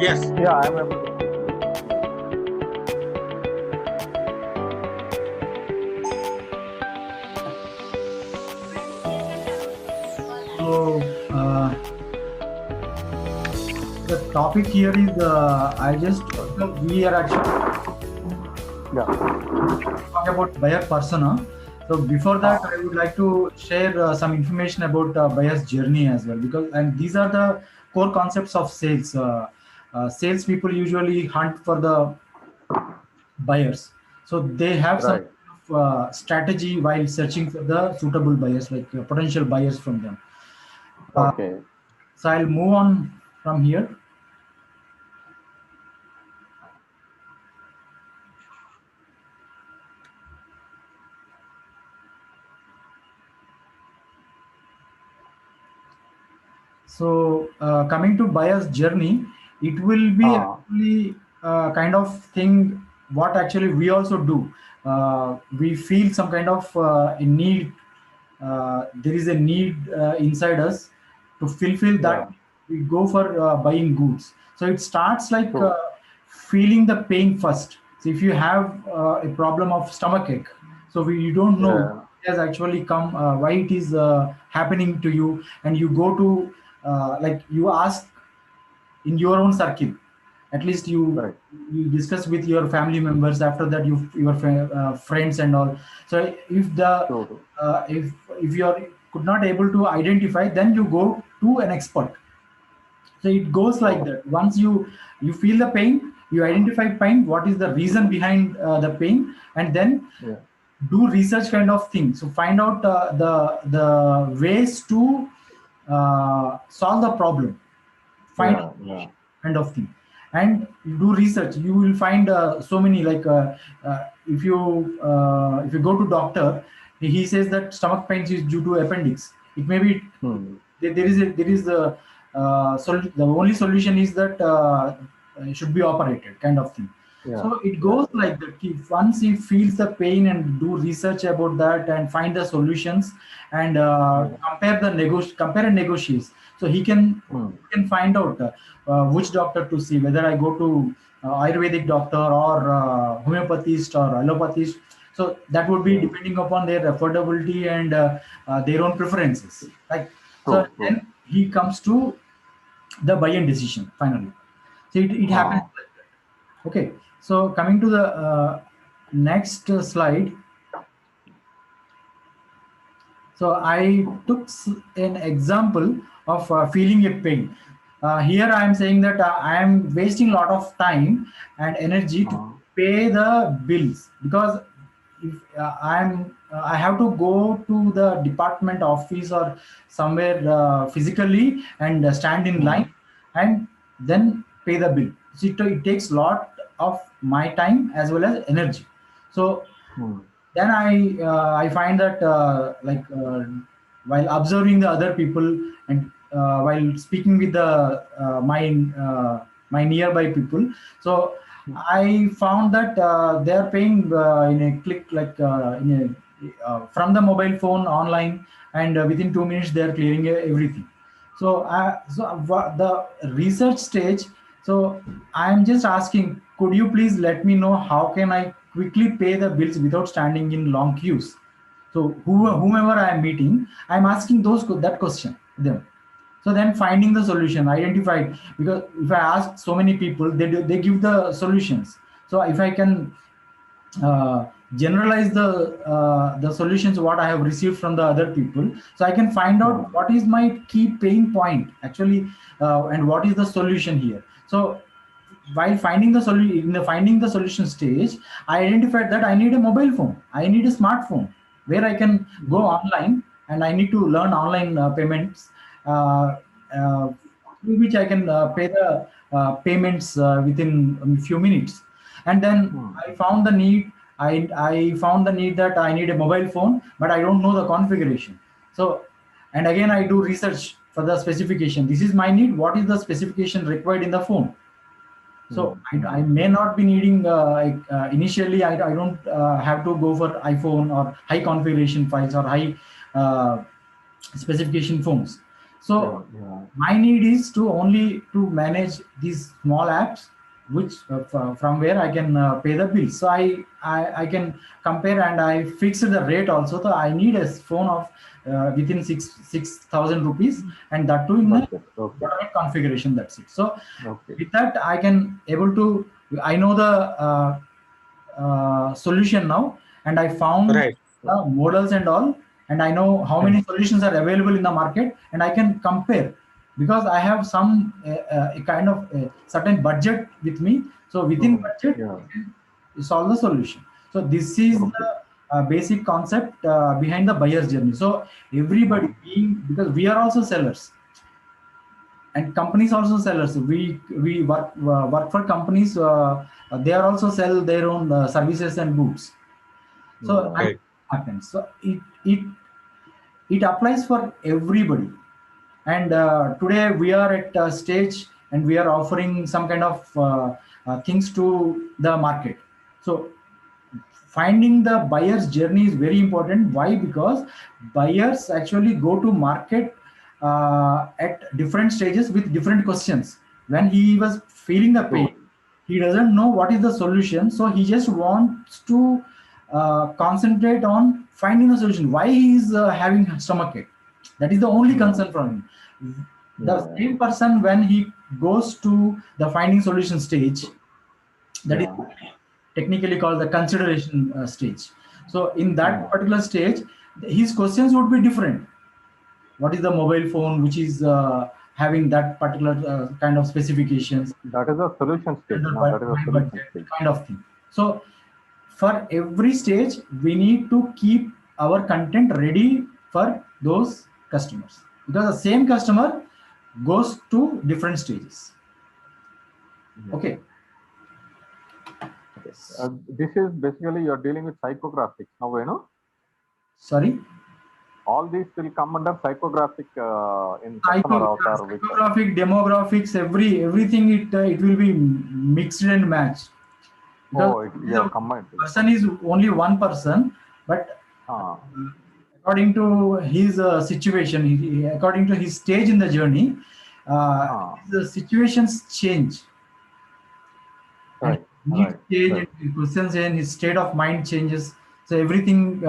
Yes. Yeah, I'm able to. So the topic here is I just we are actually Yeah. talk about buyer persona. So before that, I would like to share some information about buyer's journey as well, because and these are the core concepts of sales. Sales people usually hunt for the buyers, so they have some Right. kind of, strategy while searching for the suitable buyers, like potential buyers from them. Uh, Okay. so I'll move on from here. So coming to buyer's journey, it will be Ah. actually kind of thing what actually we also do. We feel some kind of a need. There is a need inside us to fulfill that. Yeah. We go for buying goods. So it starts like True. feeling the pain first. So if you have a problem of stomachache, so you don't know Yeah. it has actually come, why it is happening to you, and you go to like you ask in your own circle. At least Right. you discuss with your family members. After that, your friends and all. So if the True. True. if you are could not able to identify, then you go to an expert. So it goes like Okay. that. Once you feel the pain, you identify pain, what is the reason behind the pain, and then Yeah. do research kind of thing. So find out the ways to solve the problem, find a Yeah. Yeah. solution kind of thing, and you do research. You will find so many, like if you go to doctor, he says that stomach pains is due to appendix. It may be Hmm. the only solution is that it should be operated kind of thing. Yeah. So it Yeah. goes like that. Once he feels the pain and do research about that and find the solutions, and Yeah. compare and negotiate. So Hmm. he can find out which doctor to see, whether I go to Ayurvedic doctor or homeopathist or allopathist. So that would be Yeah. depending upon their affordability and their own preferences. Like, so True. True. then he comes to the buy-in decision finally. So it happens Ah. like that. Okay. So coming to the next slide. So I took an example of feeling a pain. Here I am saying that I am wasting a lot of time and energy to Ah. pay the bills, because if I have to go to the department office or somewhere physically and stand in Hmm. line and then pay the bill. So it takes a lot of my time as well as energy. So Hmm. then I find that while observing the other people and while speaking with the my nearby people, so I found that they are paying in a click, like from the mobile phone online, and within 2 minutes they are clearing everything. So the research stage. So I am just asking, could you please let me know how can I quickly pay the bills without standing in long queues? So whomever I am meeting, I'm asking that question to them. So then finding the solution identified, because if I ask so many people, they give the solutions. So if I can uh, generalize the solutions what I have received from the other people, so I can find Hmm. out what is my key pain point actually, and what is the solution here. So while finding the solution, in the finding the solution stage, I identified that I need a mobile phone, I need a smartphone where I can go Hmm. online, and I need to learn online payments, uh, uh, through which I can pay the payments within a few minutes. And then Hmm. I found the need. I found the need that I need a mobile phone, but I don't know the configuration. So, and again I do research for the specification. This is my need. What is the specification required in the phone? So Hmm. I may not be needing initially. I don't have to go for iPhone or high configuration files or high uh, specification phones. So yeah. my need is to only to manage these small apps, which from where I can pay the bills. So I can compare, and I fixed the rate also. So I need a phone of within 6,000 rupees, and that too in a Budget. Okay. moderate configuration. That's it. So Okay. with that, I can able to, I know the solution now, and I found Right. the models and all, and I know how Hmm. many solutions are available in the market, and I can compare because I have some a kind of a certain budget with me. So within Hmm. budget, Yeah. I can solve the solution. So this is Okay. the basic concept behind the buyer's journey. So everybody Hmm. being, because we are also sellers and companies also sellers, we work for companies, they are also sell their own services and goods. So Yeah. that Right. happens. So it applies for everybody. And today we are at a stage, and we are offering some kind of things to the market. So finding the buyer's journey is very important. Why? Because buyers actually go to market at different stages with different questions. When he was feeling the pain, True. he doesn't know what is the solution, so he just wants to concentrate on finding a solution. Why he is having stomachache? That is the only Hmm. concern for him. The Yeah. same person, when he goes to the finding solution stage, that is Yeah. technically called the consideration stage. So in Hmm. that particular stage, his questions would be different. What is the mobile phone which is having that particular kind of specifications, That is a solution stage. under Now that is a my solution budget, stage. kind of thing. So for every stage, we need to keep our content ready for those customers, because the same customer goes to different stages. Yeah. Okay. Okay. This is basically you're dealing with psychographics. Now, Sorry. all these will come under psychographic in customer avatar with. Psychographic, demographics, everything, it will be mixed and matched, because Oh, this is you're a combined. person is only one person, but Ah, according to his situation, according to his stage in the journey, ah, the situations change, and right, his needs right, change, and right. his questions and his state of mind changes. So everything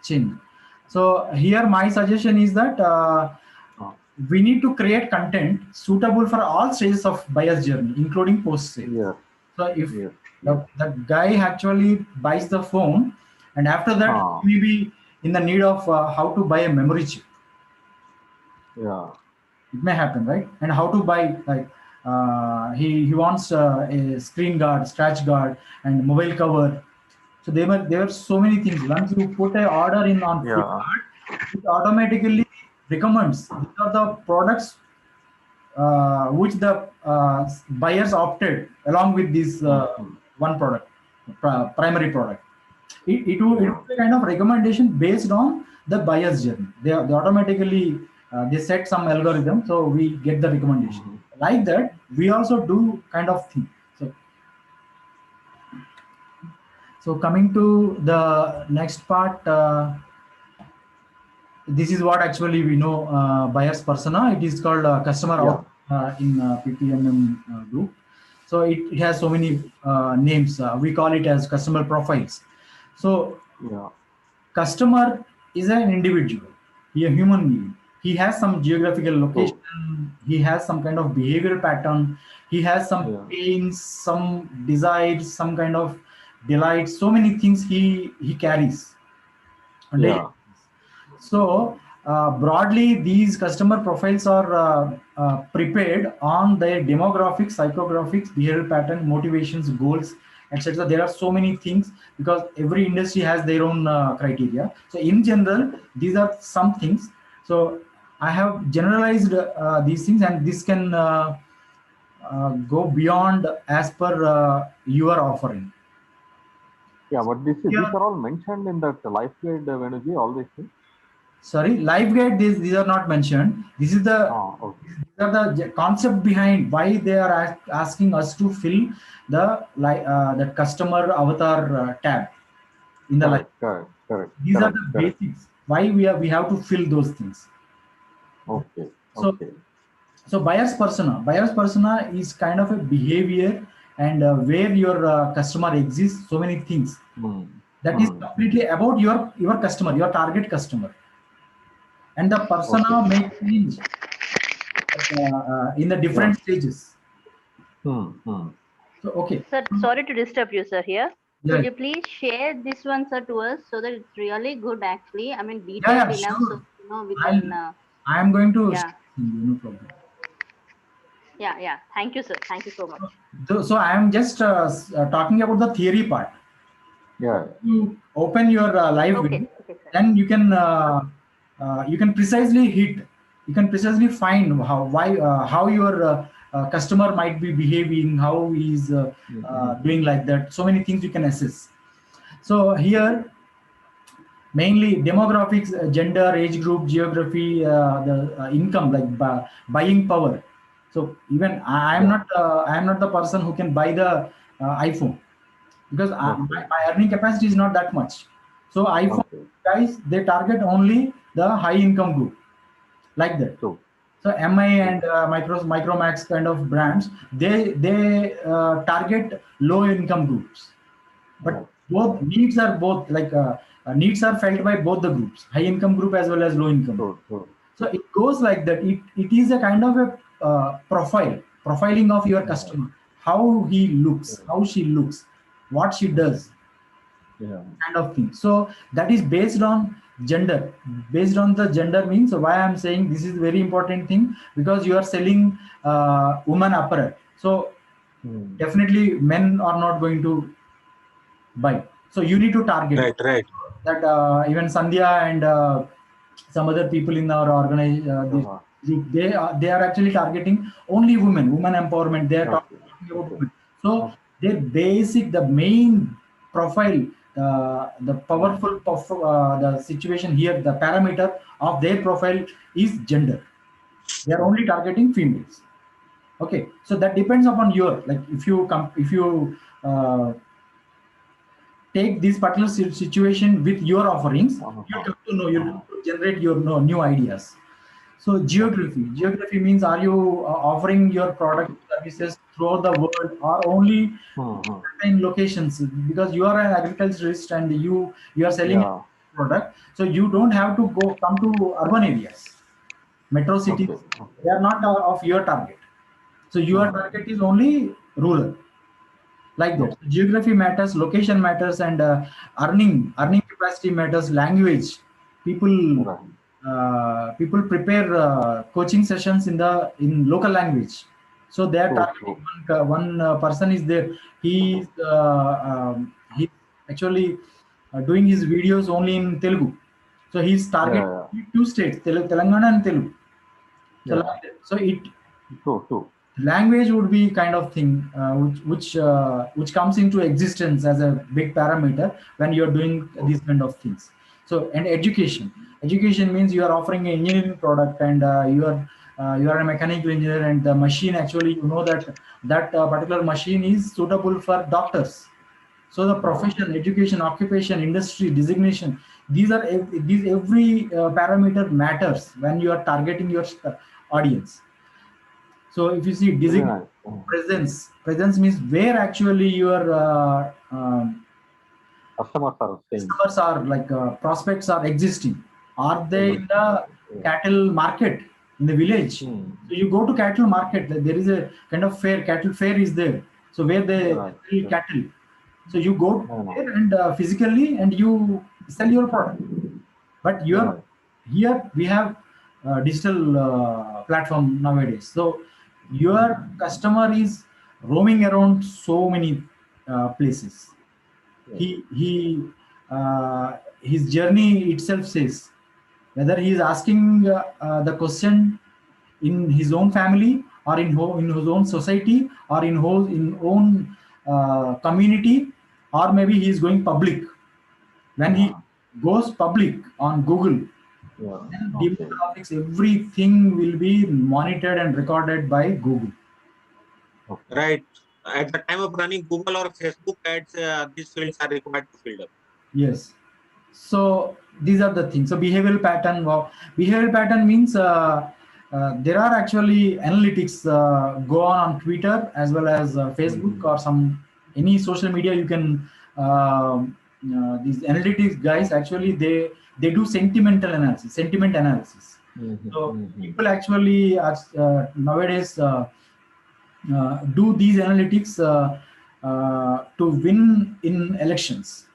change. So here my suggestion is that Ah, we need to create content suitable for all stages of buyer's journey, including post sale. yes, So if yes, yes. the guy actually buys the phone, and after that Ah, he may be in the need of how to buy a memory chip. yeah, It may happen, right? And how to buy, like he wants a screen guard, scratch guard, and mobile cover. So there were so many things. Once you put a order in on yeah, Flipkart, it automatically recommends these are the products which the buyers opted along with this mhm, one product, primary product. It yeah, would be kind of recommendation based on the buyer's journey. They automatically they set some algorithm, so we get the recommendation. mhm, Like that, we also do kind of thing. So coming to the next part. This is what actually we know buyer's persona. It is called customer yeah, out in PPMM group. So it has so many names. We call it as customer profiles. So yeah, customer is an individual, he a human being. He has some geographical true, location. He has some kind of behavioral pattern. He has some yeah, pains, some desires, some kind of delights. So many things he carries on daily. yeah, So broadly, these customer profiles are prepared on their demographics, psychographics, behavioral pattern, motivations, goals, etc. There are so many things, because every industry has their own criteria. So in general, these are some things. So I have generalized these things, and this can go beyond as per your offering. yeah. But these Here, are all mentioned in that life guide, Venuji, all these things. sorry, life guide, these are not mentioned. This is the, Ah, okay. these are the concept behind why they are asking us to fill the that customer avatar tab in the life. Correct, correct, correct, These are correct, the correct. basics why we have to fill those things. Okay. So, Okay. so buyer's persona is kind of a behavior and where your customer exists. So many things Hmm. that is completely about your customer, your target customer, and the persona Okay. may change in the Yeah. different stages. Hmm. So okay, Sir, sorry to disturb you, sir, here. yeah, Could you please share this one, sir, to us so that it's really good, actually? I mean, yeah, detailed enough so, sure. we I'll can, I am going to yeah, no problem. yeah. Thank you, sir. Thank you so much. So I am just talking about the theory part. Yeah. You open your live video, Okay, sir. then you can precisely hit, you can precisely find how your customer might be behaving, how he's doing like that. So many things you can assess. So here mainly demographics, gender, age group, geography, the income, like buying power. So even Yeah. I am not the person who can buy the iPhone, because Okay. my earning capacity is not that much. So iPhone Okay. guys, they target only the high income group, like that. True. So MI and Micromax kind of brands, they target low income groups, Yeah. but both needs are both like needs are felt by both the groups, high income group as well as low income group. True. So it goes like that. It is a kind of a profiling of your Yeah. customer, how he looks, how she looks, what she does, Yeah. kind of thing. So that is based on gender. Based on the gender means why I'm saying this is very important thing, because you are selling woman apparel. So Hmm. definitely men are not going to buy. So you need to target Right. that. Even Sandhya and some other people in our this Yeah. group, they are actually targeting only women empowerment. They are Okay. talking about Okay. women. So Okay. their basic, the main profile, the powerful, the situation here, the parameter of their profile is gender. They are only targeting females. Okay, so that depends upon your, like, if you take this particular situation with your offerings, you come to know, you come to generate your new ideas. So geography means, are you offering your product services throughout the world or only in locations? Because you are an agriculturist and you are selling Yeah. a product, so you don't have to come to urban areas, metro cities. Okay. They are not of your target. So your target is only rural, like that. Okay. Geography matters, location matters, and earning capacity matters. Language, people Right. people prepare coaching sessions in local language. So they are targeting True. one person is there. He actually doing his videos only in Telugu. So he's targeting Yeah. two states, Telangana and Telugu. So Yeah. like that. So it True. language would be kind of thing which comes into existence as a big parameter when you're doing these kind of things. So, and education means you are offering an engineering product, and you are a mechanical engineer, and the machine, actually, you know that particular machine is suitable for doctors. So the profession, education, occupation, industry, designation, these every parameter matters when you are targeting your audience. So if you see Very designation, nice. presence means where actually your Customers are saying. customers are, like prospects are existing. Are they in Existing. the Yeah. cattle market in the village? So you go to cattle market. There is a kind of fair, cattle fair is there. So where they Right. sell cattle. So you go No. there and physically, and you sell your product. But Right. here we have digital platform nowadays. So your customer is roaming around so many places. Yeah. His journey itself says whether he is asking the question in his own family, or in his own society, or in own community, or maybe he is going public. When he Yeah. goes public on Google, Yeah. then Okay. demographics, everything will be monitored and recorded by Google. Okay. Right. At the time of running Google or Facebook ads, these fields are required to fill up. Yes. So these are the things. So behavioral pattern. Wow. Behavioral pattern means there are actually analytics go on Twitter as well as Facebook or any social media. You can these analytics guys actually they do sentiment analysis. So people actually nowadays do these analytics to win in elections,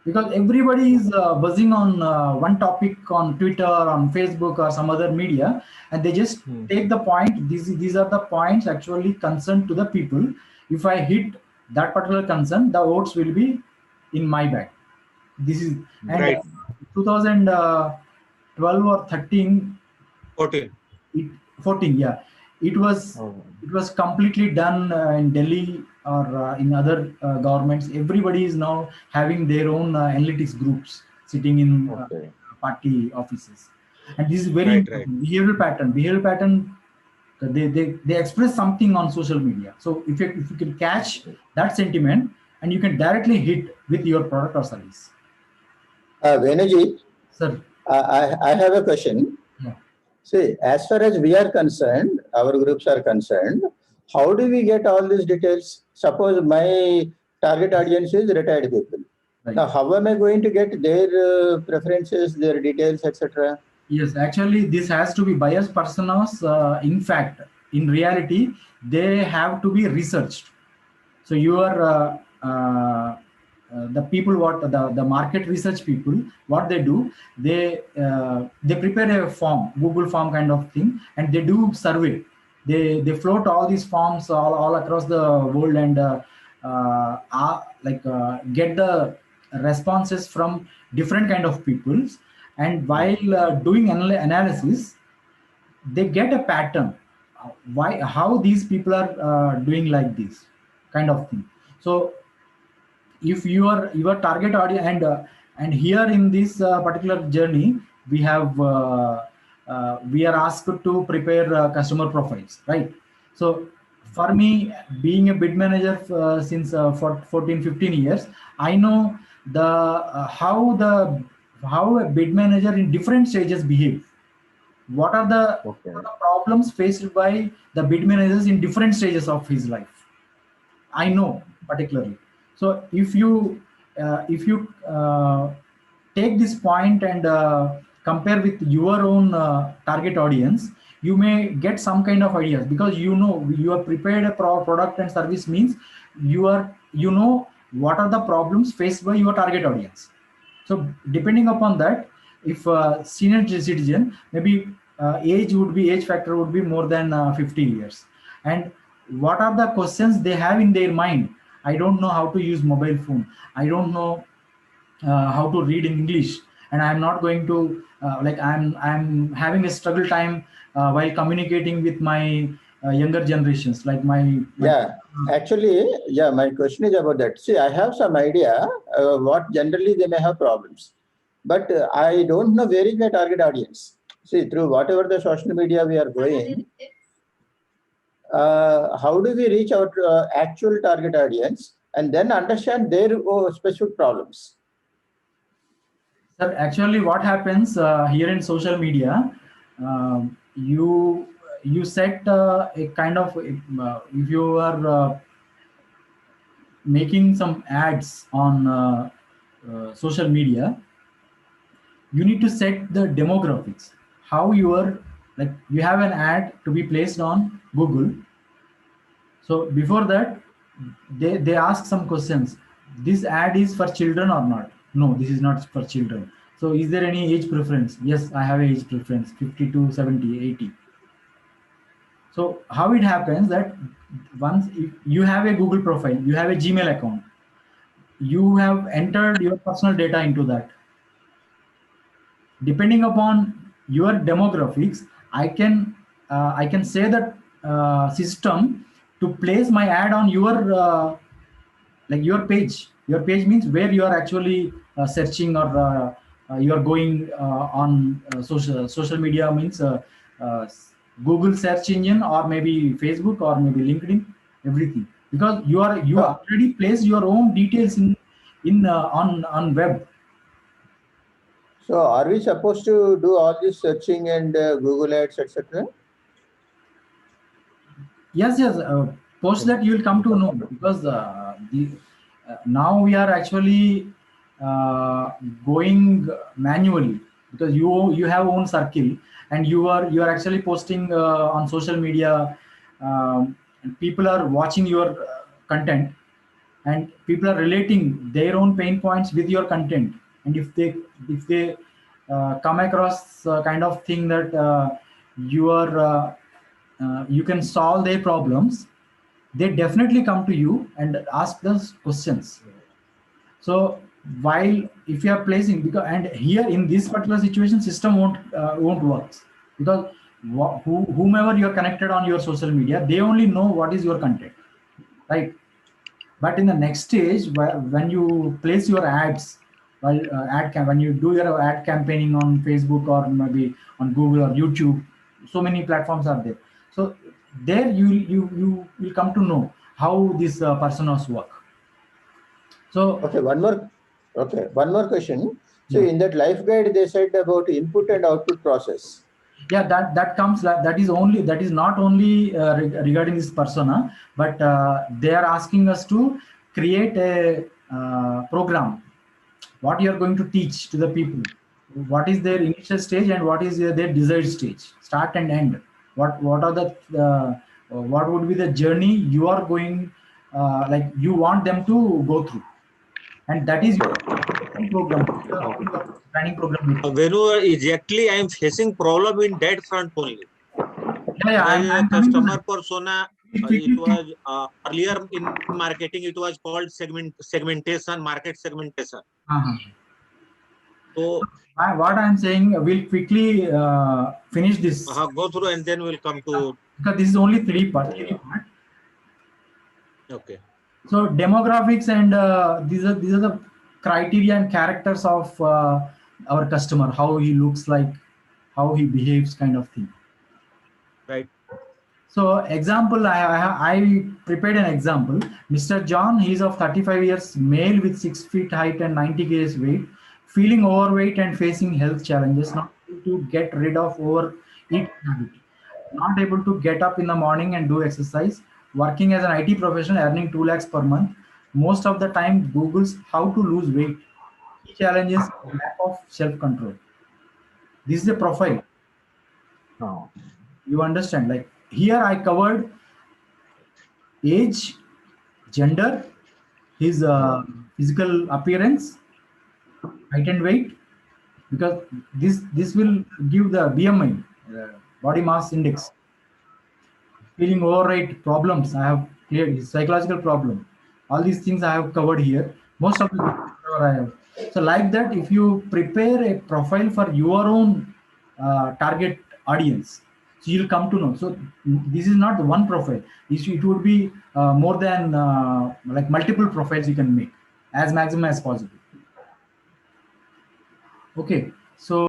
because everybody is buzzing on one topic on Twitter, on Facebook, or some other media, and they just take the point. These are the points actually concerned to the people. If I hit that particular concern, the votes will be in my bag. This is and Right. 2012 or 13. 14. 14, yeah. It was completely done in Delhi or in other governments. Everybody is now having their own analytics groups sitting in party offices, and this is very important. Behavioral pattern. They express something on social media. So if you can catch that sentiment, and you can directly hit with your product or service. Venuji, sir, I have a question. Yeah. See, as far as we are concerned, our groups are concerned, how do we get all these details? Suppose my target audience is retired people. Right. Now, how am I going to get their preferences, their details, etc.? Yes, actually, this has to be biased personas. In fact, in reality, they have to be researched. So you are the people, the market research people, what they do, they prepare a form, Google form kind of thing, and they do survey. They float all these forms all across the world and get the responses from different kind of peoples. And while doing analysis, they get a pattern. How these people are doing like this kind of thing. So if your target audience, and here in this particular journey, we are asked to prepare customer profiles, right? So for me, being a bid manager since for 14-15 years, I know how a bid manager in different stages behave. What are the problems faced by the bid managers in different stages of his life? I know particularly. So if you take this point and compare with your own target audience, you may get some kind of ideas, because you are prepared a product and service means you know what are the problems faced by your target audience. So depending upon that, if senior citizen, maybe age factor would be more than 50 years, and what are the questions they have in their mind? I don't know how to use mobile phone. I don't know how to read in English, and I'm not going to I'm having a struggle time while communicating with my younger generations, like my actually, my question is about that. See, I have some idea what generally they may have problems, but I don't know where is my target audience. See, through whatever the social media we are going, how do we reach our actual target audience and then understand their specific problems? Sir, actually what happens here in social media, you set a kind of, if you are making some ads on social media, you need to set the demographics. How you have an ad to be placed on Google. So before that, they ask some questions. This ad is for children or not? No, this is not for children. So is there any age preference? Yes, I have age preference, 50 to 70, 80. So how it happens that once you have a Google profile, you have a Gmail account, you have entered your personal data into that. Depending upon your demographics, I can say that system to place my ad on your your page. Your page means where you are actually searching, or you are going on social media, means Google search engine, or maybe Facebook, or maybe LinkedIn, everything, because you already placed your own details on web. So are we supposed to do all this searching and Google ads, etc.? Yes, yes. Post that you will come to know, because now we are actually going manually, because you have own circle, and you are actually posting on social media, and people are watching your content, and people are relating their own pain points with your content. And if they come across kind of thing that you can solve their problems, they definitely come to you and ask those questions. So while if you are placing, because and here in this particular situation, system won't work, because whomever you're connected on your social media, they only know what is your content, right? But in the next stage, when you place your ads, when you do your ad campaigning on Facebook or maybe on Google or YouTube, so many platforms are there. So there you will come to know how these personas work. So Okay, one more question. So Yeah. in that life guide, they said about input and output process. yeah, that is not only regarding this persona, but they are asking us to create a program, what you are going to teach to the people, what is their initial stage and what is their desired stage, start and end, what are the what would be the journey you are going, like you want them to go through, and that is your program, your training program. Venu, exactly, I am facing problem in that front only. Yeah, There is a I'm coming to customer that. persona. It Quickly. was earlier in marketing. It was called segmentation, market segmentation. Uh-huh. So What I'm saying, we'll quickly finish this, go through and then we'll come to. because this is only three part. Okay. So demographics and these are the criteria and characters of our customer, how he looks like, how he behaves, kind of thing. Right. So example, I prepared an example. Mr. John, he's of 35 years, male with 6 feet height and 90 kgs weight, feeling overweight and facing health challenges, not able to get rid of overeating habit, not able to get up in the morning and do exercise, working as an IT professional, earning 2 lakhs per month. Most of the time, Google's how to lose weight. Key challenges, lack of self-control. This is a profile. No. You understand? Like here, I covered age, gender, his physical appearance, height and weight, because this will give the BMI, body mass index. Feeling overweight problems, I have cleared his psychological problem. All these things I have covered here. Most of the things I have. So like that, if you prepare a profile for your own target audience, so you'll come to know. So this is not the one profile. It would be more than like multiple profiles you can make as maximum as possible. Okay, so